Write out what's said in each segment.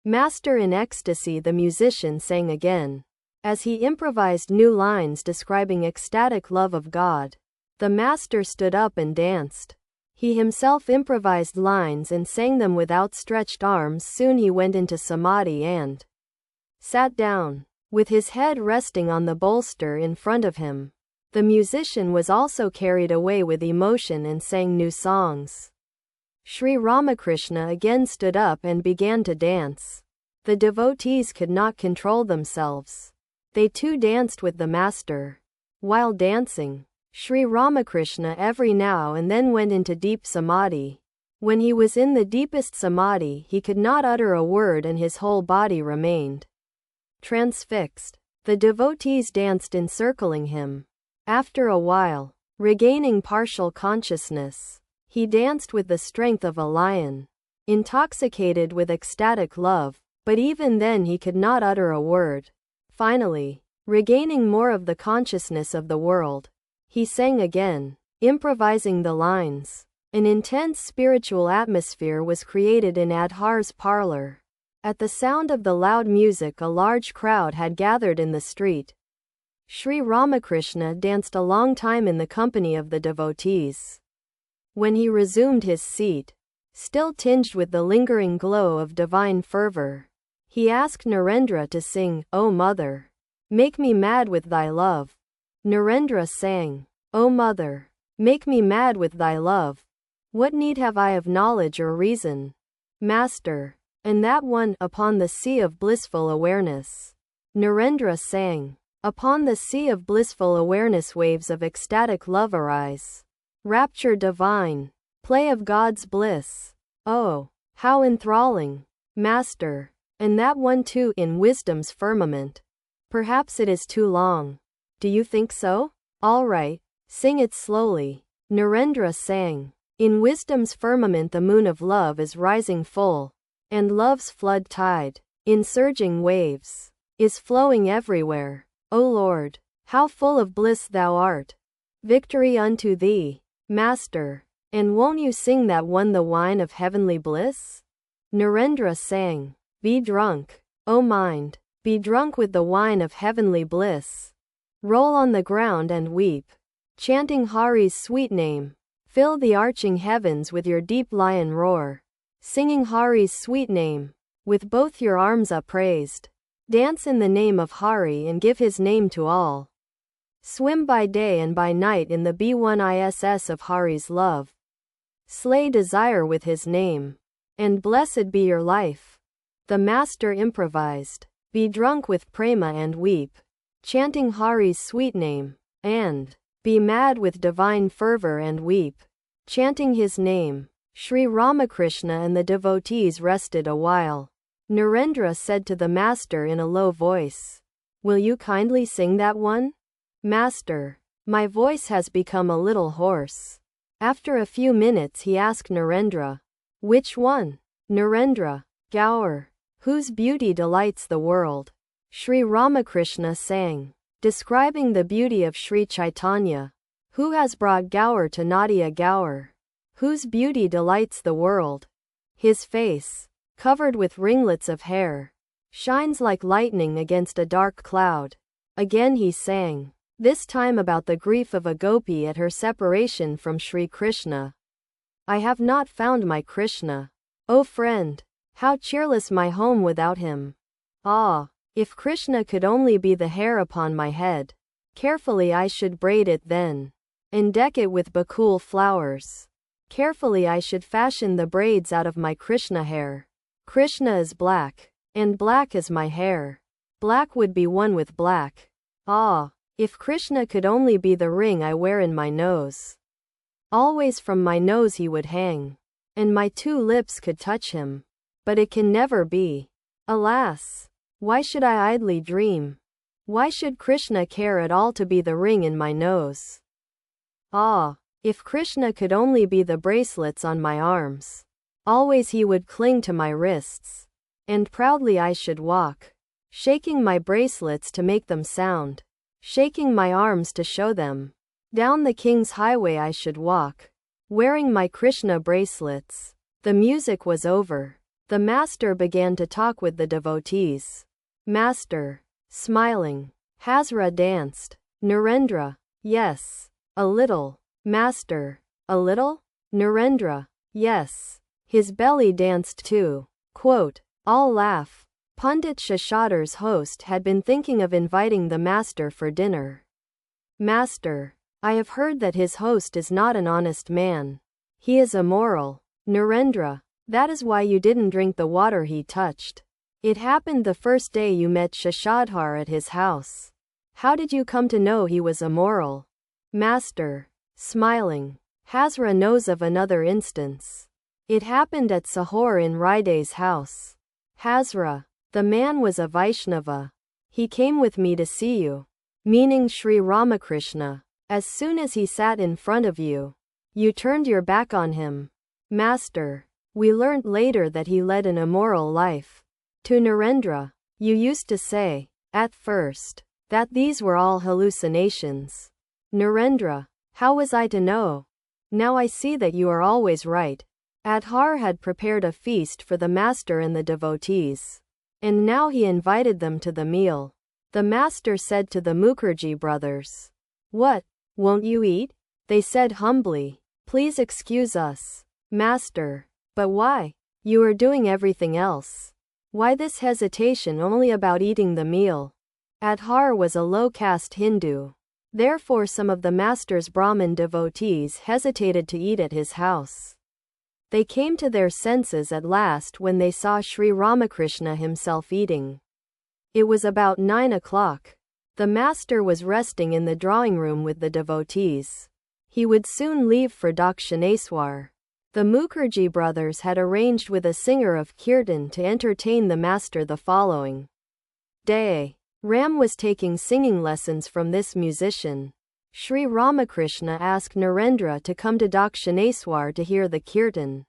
Master in ecstasy, the musician sang again. As he improvised new lines describing ecstatic love of God, the master stood up and danced. He himself improvised lines and sang them with outstretched arms. Soon he went into samadhi and sat down, with his head resting on the bolster in front of him. The musician was also carried away with emotion and sang new songs. Sri Ramakrishna again stood up and began to dance. The devotees could not control themselves. They too danced with the master. While dancing, Sri Ramakrishna every now and then went into deep samadhi. When he was in the deepest samadhi, he could not utter a word and his whole body remained transfixed. The devotees danced encircling him. After a while, regaining partial consciousness, he danced with the strength of a lion, intoxicated with ecstatic love, but even then he could not utter a word. Finally, regaining more of the consciousness of the world, he sang again, improvising the lines. An intense spiritual atmosphere was created in Adhar's parlor. At the sound of the loud music, a large crowd had gathered in the street. Sri Ramakrishna danced a long time in the company of the devotees. When he resumed his seat, still tinged with the lingering glow of divine fervor, he asked Narendra to sing, "O Mother, make me mad with thy love." Narendra sang, "O Mother, make me mad with thy love. What need have I of knowledge or reason, Master? And that one, upon the sea of blissful awareness." Narendra sang, "Upon the sea of blissful awareness waves of ecstatic love arise. Rapture divine, play of God's bliss. Oh, how enthralling, Master. And that one too, in wisdom's firmament. Perhaps it is too long. Do you think so? All right, sing it slowly." Narendra sang, "In wisdom's firmament the moon of love is rising full, and love's flood tide, in surging waves, is flowing everywhere. O Lord, how full of bliss thou art. Victory unto thee, Master. And won't you sing that one, the wine of heavenly bliss?" Narendra sang, "Be drunk, O mind, be drunk with the wine of heavenly bliss. Roll on the ground and weep, chanting Hari's sweet name. Fill the arching heavens with your deep lion roar, singing Hari's sweet name, with both your arms upraised. Dance in the name of Hari and give his name to all. Swim by day and by night in the B1ISS of Hari's love. Slay desire with his name, and blessed be your life." The master improvised, "Be drunk with prema and weep, chanting Hari's sweet name, and be mad with divine fervor and weep, chanting his name." Sri Ramakrishna and the devotees rested a while. Narendra said to the master in a low voice, "Will you kindly sing that one?" "Master, my voice has become a little hoarse." After a few minutes he asked Narendra, "Which one?" Narendra, "Gaur, whose beauty delights the world." Sri Ramakrishna sang, describing the beauty of Sri Chaitanya, who has brought Gaur to Nadia Gaur, whose beauty delights the world. His face, covered with ringlets of hair, shines like lightning against a dark cloud. Again he sang, this time about the grief of a gopi at her separation from Sri Krishna. "I have not found my Krishna. O friend, how cheerless my home without him. Ah, if Krishna could only be the hair upon my head, carefully I should braid it then, and deck it with bakul flowers. Carefully I should fashion the braids out of my Krishna hair. Krishna is black, and black is my hair. Black would be one with black. Ah, if Krishna could only be the ring I wear in my nose. Always from my nose he would hang, and my two lips could touch him. But it can never be. Alas, why should I idly dream? Why should Krishna care at all to be the ring in my nose? Ah, if Krishna could only be the bracelets on my arms. Always he would cling to my wrists, and proudly I should walk, shaking my bracelets to make them sound, shaking my arms to show them. Down the king's highway I should walk, wearing my Krishna bracelets." The music was over. The master began to talk with the devotees. Master. Smiling. Hazra danced. Narendra. Yes. A little. Master. A little? Narendra. Yes. His belly danced too. Quote. All laugh. Pundit Shashadar's host had been thinking of inviting the master for dinner. Master. I have heard that his host is not an honest man. He is immoral. Narendra. That is why you didn't drink the water he touched. It happened the first day you met Shashadhar at his house. How did you come to know he was immoral? Master. Smiling. Hazra knows of another instance. It happened at Sahor in Raide's house. Hazra. The man was a Vaishnava. He came with me to see you. Meaning Sri Ramakrishna. As soon as he sat in front of you, you turned your back on him. Master. We learnt later that he led an immoral life. To Narendra. You used to say, at first, that these were all hallucinations. Narendra. How was I to know? Now I see that you are always right. Adhar had prepared a feast for the master and the devotees. And now he invited them to the meal. The master said to the Mukherjee brothers. What? Won't you eat? They said humbly. Please excuse us. Master. But why? You are doing everything else. Why this hesitation only about eating the meal? Adhar was a low-caste Hindu. Therefore some of the master's Brahmin devotees hesitated to eat at his house. They came to their senses at last when they saw Sri Ramakrishna himself eating. It was about 9 o'clock. The master was resting in the drawing room with the devotees. He would soon leave for Dakshineswar. The Mukherjee brothers had arranged with a singer of kirtan to entertain the master the following day. Ram was taking singing lessons from this musician. Sri Ramakrishna asked Narendra to come to Dakshineswar to hear the kirtan.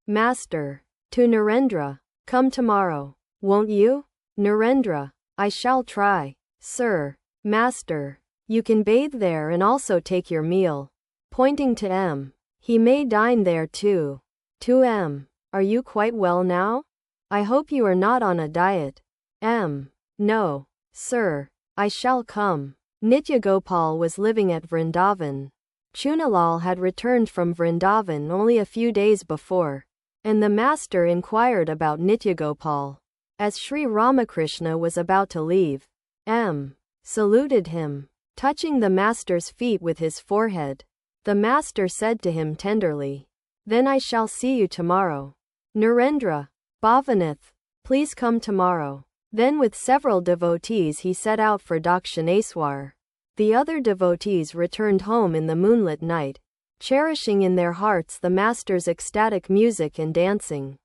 Master. To Narendra. Come tomorrow. Won't you? Narendra. I shall try. Sir. Master. You can bathe there and also take your meal. Pointing to M. He may dine there too. To M. Are you quite well now? I hope you are not on a diet. M. No. Sir. I shall come. Nitya Gopal was living at Vrindavan. Chunalal had returned from Vrindavan only a few days before, and the master inquired about Nitya Gopal. As Sri Ramakrishna was about to leave, M. saluted him, touching the master's feet with his forehead. The master said to him tenderly, Then I shall see you tomorrow. Narendra. Bhavanath. Please come tomorrow. Then with several devotees he set out for Dakshineswar. The other devotees returned home in the moonlit night, cherishing in their hearts the master's ecstatic music and dancing.